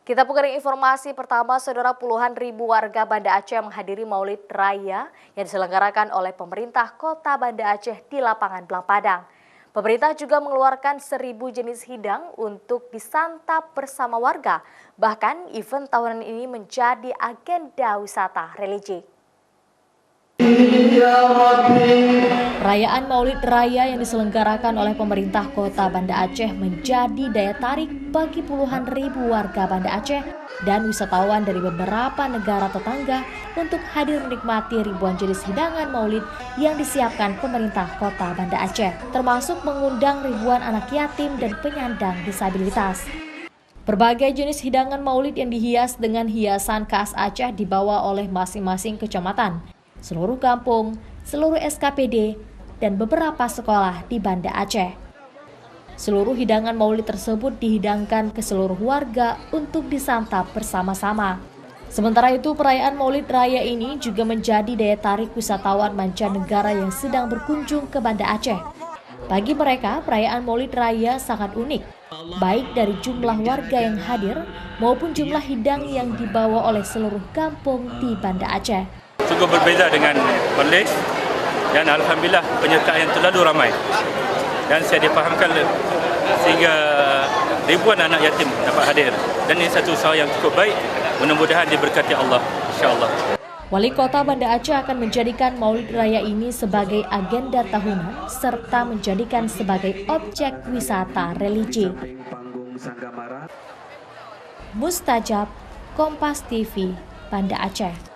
Kita punya informasi pertama, saudara, puluhan ribu warga Banda Aceh menghadiri Maulid Raya yang diselenggarakan oleh pemerintah Kota Banda Aceh di lapangan Blang Padang. Pemerintah juga mengeluarkan 1.000 jenis hidang untuk disantap bersama warga. Bahkan event tahunan ini menjadi agenda wisata religi. Perayaan Maulid Raya yang diselenggarakan oleh pemerintah Kota Banda Aceh menjadi daya tarik bagi puluhan ribu warga Banda Aceh dan wisatawan dari beberapa negara tetangga untuk hadir menikmati ribuan jenis hidangan Maulid yang disiapkan pemerintah Kota Banda Aceh, termasuk mengundang ribuan anak yatim dan penyandang disabilitas. Berbagai jenis hidangan Maulid yang dihias dengan hiasan khas Aceh dibawa oleh masing-masing kecamatan, seluruh kampung, seluruh SKPD, dan beberapa sekolah di Banda Aceh. Seluruh hidangan Maulid tersebut dihidangkan ke seluruh warga untuk disantap bersama-sama. Sementara itu, perayaan Maulid Raya ini juga menjadi daya tarik wisatawan mancanegara yang sedang berkunjung ke Banda Aceh. Bagi mereka, perayaan Maulid Raya sangat unik, baik dari jumlah warga yang hadir maupun jumlah hidang yang dibawa oleh seluruh kampung di Banda Aceh. Cukup berbeza dengan Perlis dan alhamdulillah penyertaan yang terlalu ramai dan saya difahamkan sehingga ribuan anak yatim dapat hadir dan ini satu usaha yang cukup baik, mudah-mudahan diberkati Allah insyaAllah. Wali Kota Banda Aceh akan menjadikan Maulid Raya ini sebagai agenda tahunan serta menjadikan sebagai objek wisata religi. Mustajab, Kompas TV, Banda Aceh.